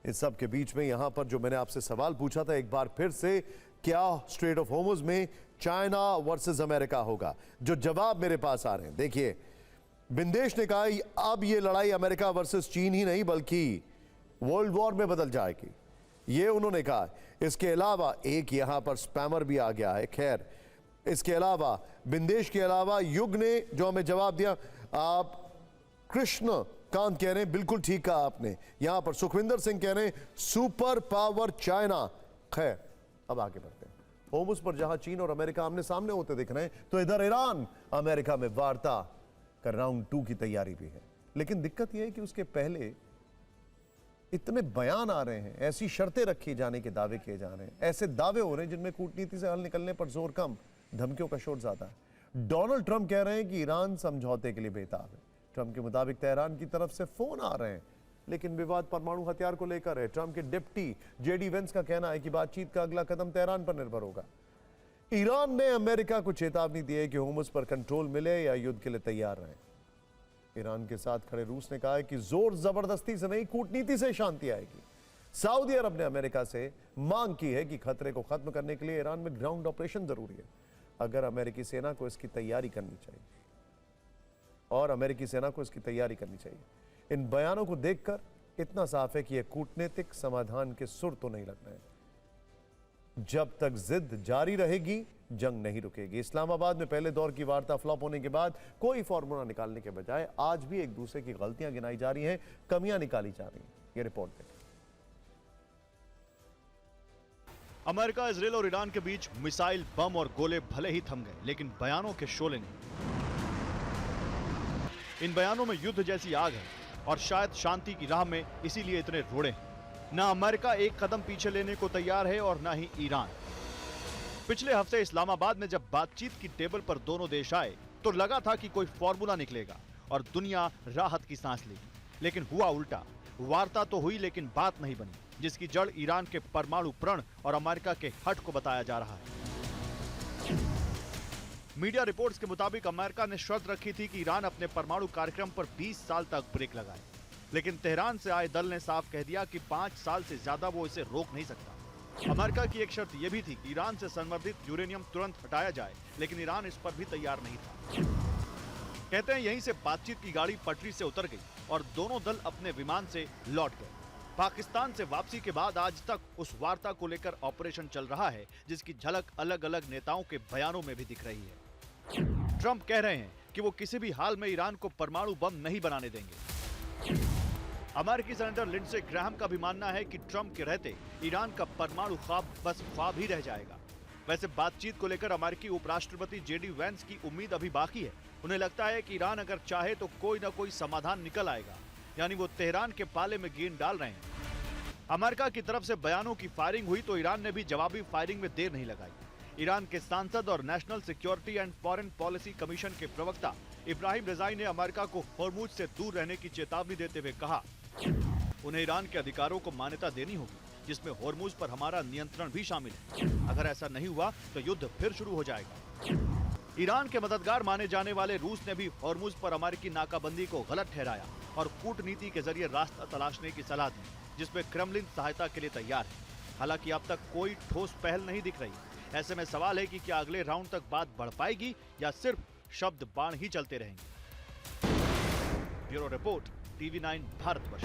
इस सब के बीच में यहां पर जो मैंने आपसे सवाल पूछा था एक बार फिर से, क्या स्ट्रेट ऑफ होर्मुज में चाइना वर्सेस अमेरिका होगा, जो जवाब मेरे पास आ रहे हैं। देखिए, बिंदेश ने कहा अब ये लड़ाई अमेरिका वर्सेस चीन ही नहीं बल्कि वर्ल्ड वॉर में बदल जाएगी, ये उन्होंने कहा। इसके अलावा एक यहां पर स्पैमर भी आ गया है। खैर, इसके अलावा बिंदेश के अलावा युग ने जो हमें जवाब दिया, आप कृष्ण कांत कह रहे हैं बिल्कुल ठीक कहा आपने। यहां पर सुखविंदर सिंह कह रहे हैं सुपर पावर चाइना। खैर, अब आगे बढ़ते हैं। होर्मुज पर जहां चीन और अमेरिका आमने सामने होते दिख रहे हैं, तो इधर ईरान अमेरिका में वार्ता का राउंड 2 की तैयारी भी है। लेकिन दिक्कत यह है कि उसके पहले इतने बयान आ रहे हैं, ऐसी शर्तें रखी जाने के दावे किए जा रहे हैं, ऐसे दावे हो रहे हैं जिनमें कूटनीति से हल निकलने पर जोर कम, धमकियों का शोर ज्यादा है। डोनाल्ड ट्रंप कह रहे हैं कि ईरान समझौते के लिए बेताब है। ट्रंप के मुताबिक तेहरान की तरफ से फोन आ रहे हैं, लेकिन विवाद परमाणु हथियार को लेकर है। ट्रंप के डिप्टी जेडी वेंस का कहना है कि बातचीत का अगला कदम तेहरान पर निर्भर होगा। ईरान ने अमेरिका को चेतावनी दी है कि होर्मुज पर कंट्रोल मिले या युद्ध के लिए तैयार रहें। ईरान के साथ खड़े रूस ने कहा है कि जोर जबरदस्ती से नहीं, कूटनीति से शांति आएगी। सऊदी अरब ने अमेरिका से मांग की है कि खतरे को खत्म करने के लिए ईरान में ग्राउंड ऑपरेशन जरूरी है। अगर अमेरिकी सेना को इसकी तैयारी करनी चाहिए इन बयानों को देखकर इतना साफ है कि यह कूटनीतिक समाधान के सुर तो नहीं लग रहे हैं। जब तक जिद जारी रहेगी, जंग नहीं रुकेगी। इस्लामाबाद में पहले दौर की वार्ता फ्लॉप होने के बाद कोई फॉर्मूला निकालने के बजाय आज भी एक दूसरे की गलतियां गिनाई जा रही हैं, कमियां निकाली जा रही हैं। यह रिपोर्ट देखें। अमेरिका, इजराइल और ईरान के बीच मिसाइल, बम और गोले भले ही थम गए, लेकिन बयानों के शोले नहीं। इन बयानों में युद्ध जैसी आग है और शायद शांति की राह में इसीलिए इतने रोड़े हैं। ना अमेरिका एक कदम पीछे लेने को तैयार है और ना ही ईरान। पिछले हफ्ते इस्लामाबाद में जब बातचीत की टेबल पर दोनों देश आए तो लगा था कि कोई फॉर्मूला निकलेगा और दुनिया राहत की सांस लेगी, लेकिन हुआ उल्टा। वार्ता तो हुई लेकिन बात नहीं बनी, जिसकी जड़ ईरान के परमाणु प्रण और अमेरिका के हट को बताया जा रहा है। मीडिया रिपोर्ट्स के मुताबिक अमेरिका ने शर्त रखी थी कि ईरान अपने परमाणु कार्यक्रम पर 20 साल तक ब्रेक लगाए, लेकिन तेहरान से आए दल ने साफ कह दिया कि 5 साल से ज्यादा वो इसे रोक नहीं सकता। अमेरिका की एक शर्त यह भी थी कि ईरान से संवर्धित यूरेनियम तुरंत हटाया जाए, लेकिन ईरान इस पर भी तैयार नहीं था। कहते हैं यहीं से बातचीत की गाड़ी पटरी से उतर गई और दोनों दल अपने विमान से लौट गए। पाकिस्तान से वापसी के बाद आज तक उस वार्ता को लेकर ऑपरेशन चल रहा है, जिसकी झलक अलग अलग नेताओं के बयानों में भी दिख रही है। ट्रंप कह रहे हैं कि वो किसी भी हाल में ईरान को परमाणु बम नहीं बनाने देंगे। अमेरिकी सेनेटर लिंडसे ग्राहम का भी मानना है कि ट्रंप के रहते ईरान का परमाणु ख्वाब बस ख्वाब ही रह जाएगा। वैसे बातचीत को लेकर अमेरिकी उपराष्ट्रपति जेडी वेंस की उम्मीद अभी बाकी है। उन्हें लगता है कि ईरान अगर चाहे तो कोई न कोई समाधान निकल आएगा, यानी वो तेहरान के पाले में गेंद डाल रहे हैं। अमेरिका की तरफ से बयानों की फायरिंग हुई तो ईरान ने भी जवाबी फायरिंग में देर नहीं लगाई। ईरान के सांसद और national security and foreign policy commission के प्रवक्ता इब्राहिम रजाई ने अमेरिका को होर्मुज से दूर रहने की चेतावनी देते हुए कहा, उन्हें ईरान के अधिकारों को मान्यता देनी होगी, जिसमें होर्मुज पर हमारा नियंत्रण भी शामिल है। अगर ऐसा नहीं हुआ तो युद्ध फिर शुरू हो जाएगा। ईरान के मददगार माने जाने वाले रूस ने भी होर्मुज पर अमेरिकी नाकाबंदी को गलत ठहराया और कूटनीति के जरिए रास्ता तलाशने की सलाह दी, जिसमें क्रेमलिन सहायता के लिए तैयार है। हालांकि अब तक कोई ठोस पहल नहीं दिख रही। ऐसे में सवाल है कि क्या अगले राउंड तक बात बढ़ पाएगी या सिर्फ शब्द बाण ही चलते रहेंगे। Bureau report, TV9 Bharatvarsh.